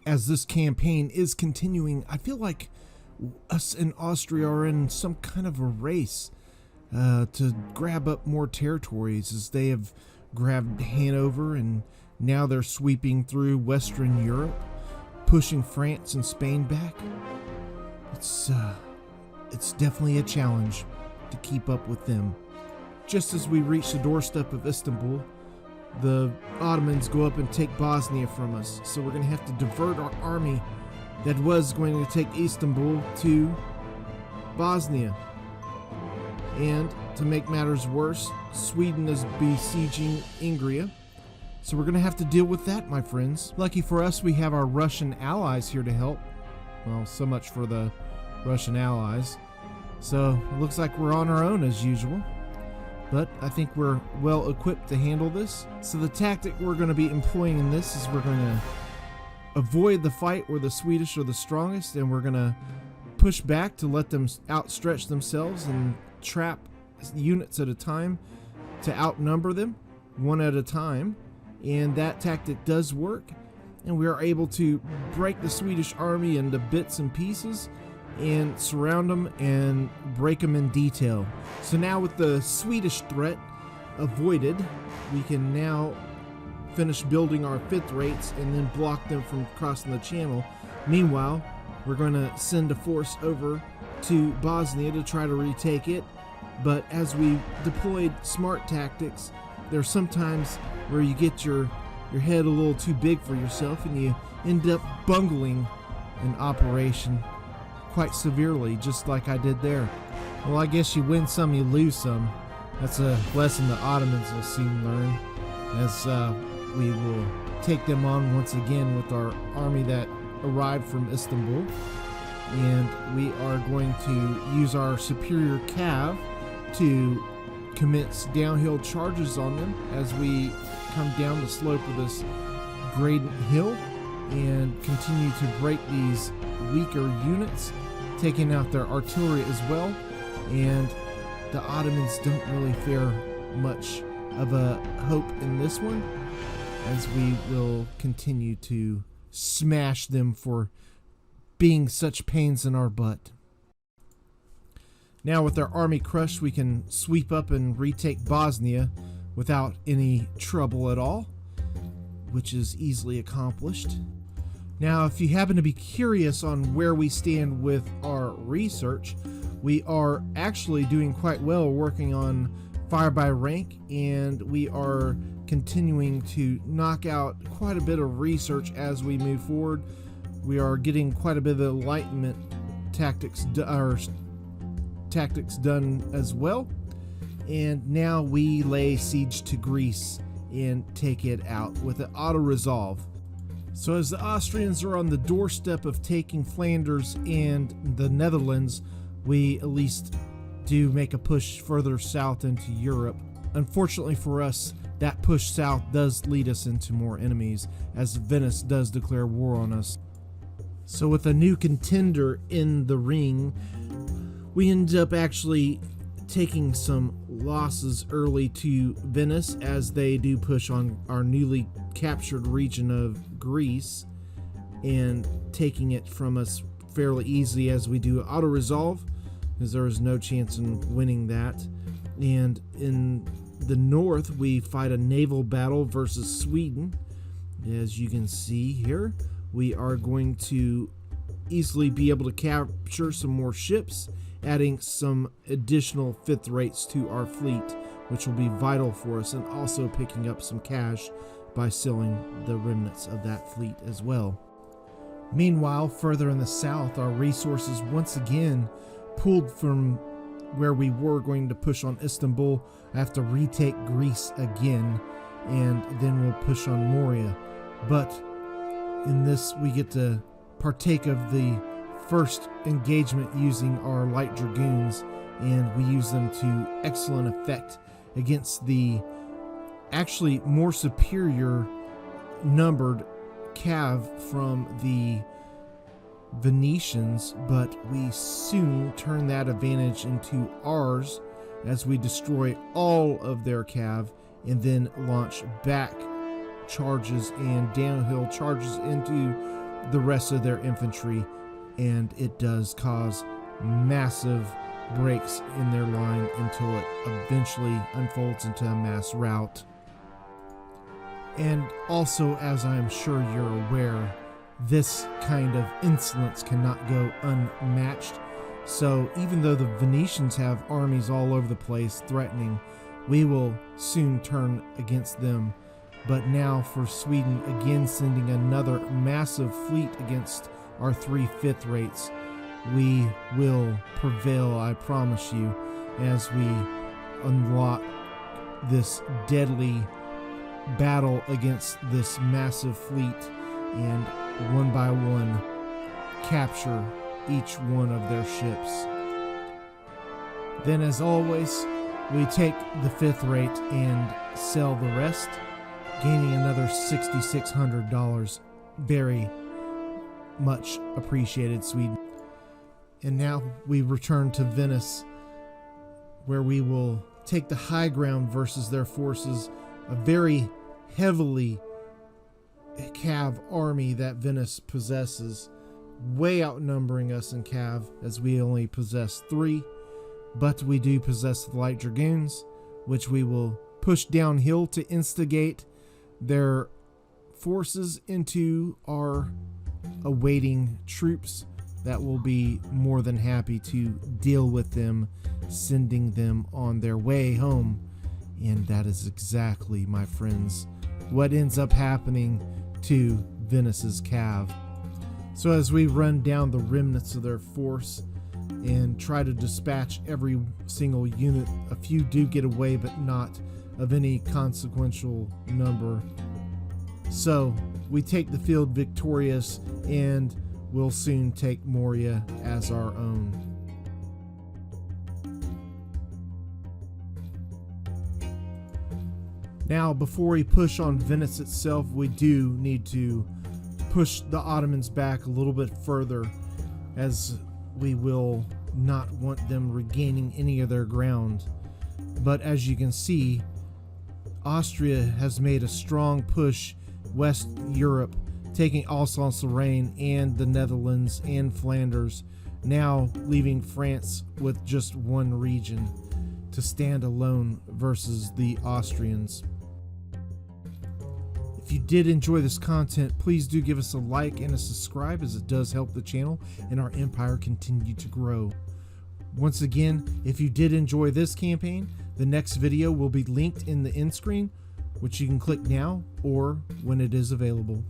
as this campaign is continuing, I feel like us in Austria are in some kind of a race to grab up more territories, as they have grabbed Hanover and now they're sweeping through Western Europe, pushing France and Spain back. It's definitely a challenge to keep up with them. Just as we reach the doorstep of Istanbul, the Ottomans go up and take Bosnia from us, so we're going to have to divert our army that was going to take Istanbul to Bosnia. And to make matters worse, Sweden is besieging Ingria, so we're going to have to deal with that, my friends. Lucky for us, we have our Russian allies here to help. Well, so much for the Russian allies. So it looks like we're on our own as usual, but I think we're well equipped to handle this. So the tactic we're going to be employing in this is we're going to avoid the fight where the Swedish are the strongest, and we're going to push back to let them outstretch themselves and trap units at a time to outnumber them one at a time. And that tactic does work, and we are able to break the Swedish army into bits and pieces and surround them and break them in detail. So now with the Swedish threat avoided, we can now finish building our fifth rates and then block them from crossing the channel. Meanwhile, we're going to send a force over to Bosnia to try to retake it, but as we deployed smart tactics, there's sometimes where you get your head a little too big for yourself and you end up bungling an operation quite severely, just like I did there. Well, I guess you win some, you lose some. That's a lesson the Ottomans will soon learn, as we will take them on once again with our army that arrived from Istanbul. And we are going to use our superior cav to commence downhill charges on them as we come down the slope of this gradient hill and continue to break these weaker units, taking out their artillery as well. And the Ottomans don't really fare much of a hope in this one, as we will continue to smash them for being such pains in our butt. Now with our army crushed, we can sweep up and retake Bosnia without any trouble at all, which is easily accomplished. Now, if you happen to be curious on where we stand with our research, we are actually doing quite well working on fire by rank, and we are continuing to knock out quite a bit of research as we move forward. We are getting quite a bit of enlightenment tactics done as well, and now we lay siege to Greece and take it out with an auto resolve. So as the Austrians are on the doorstep of taking Flanders and the Netherlands, we at least do make a push further south into Europe. Unfortunately for us, that push south does lead us into more enemies, as Venice does declare war on us. So with a new contender in the ring, we end up actually taking some losses early to Venice, as they do push on our newly captured region of Greece and taking it from us fairly easily as we do auto-resolve, because there is no chance in winning that. And in the north, we fight a naval battle versus Sweden. As you can see here, we are going to easily be able to capture some more ships, adding some additional fifth rates to our fleet, which will be vital for us, and also picking up some cash by selling the remnants of that fleet as well. Meanwhile, further in the south, our resources once again pulled from where we were going to push on Istanbul. I have to retake Greece again, and then we'll push on Moria. But in this, we get to partake of the first engagement using our light dragoons, and we use them to excellent effect against the actually more superior numbered cav from the Venetians, but we soon turn that advantage into ours as we destroy all of their cav and then launch back charges and downhill charges into the rest of their infantry, and it does cause massive breaks in their line until it eventually unfolds into a mass rout. And also, as I am sure you're aware, this kind of insolence cannot go unmatched. So even though the Venetians have armies all over the place threatening, we will soon turn against them. But now for Sweden again sending another massive fleet against our 3 fifth rates, we will prevail, I promise you, as we unlock this deadly battle against this massive fleet and one by one capture each one of their ships. Then, as always, we take the 5th rate and sell the rest, gaining another $6,600. Very much appreciated, Sweden. And now we return to Venice, where we will take the high ground versus their forces, a very heavily cav army that Venice possesses, way outnumbering us in cav, as we only possess 3, but we do possess the light dragoons, which we will push downhill to instigate their forces into our awaiting troops that will be more than happy to deal with them, sending them on their way home. And that is exactly, my friends, what ends up happening to Venice's cav. So as we run down the remnants of their force and try to dispatch every single unit, a few do get away, but not of any consequential number. So we take the field victorious, and we'll soon take Moria as our own. Now, before we push on Venice itself, we do need to push the Ottomans back a little bit further, as we will not want them regaining any of their ground. But as you can see, Austria has made a strong push West Europe, taking Alsace-Lorraine and the Netherlands and Flanders, now leaving France with just one region to stand alone versus the Austrians. If you did enjoy this content, please do give us a like and a subscribe, as it does help the channel and our empire continue to grow. Once again, if you did enjoy this campaign, the next video will be linked in the end screen, which you can click now or when it is available.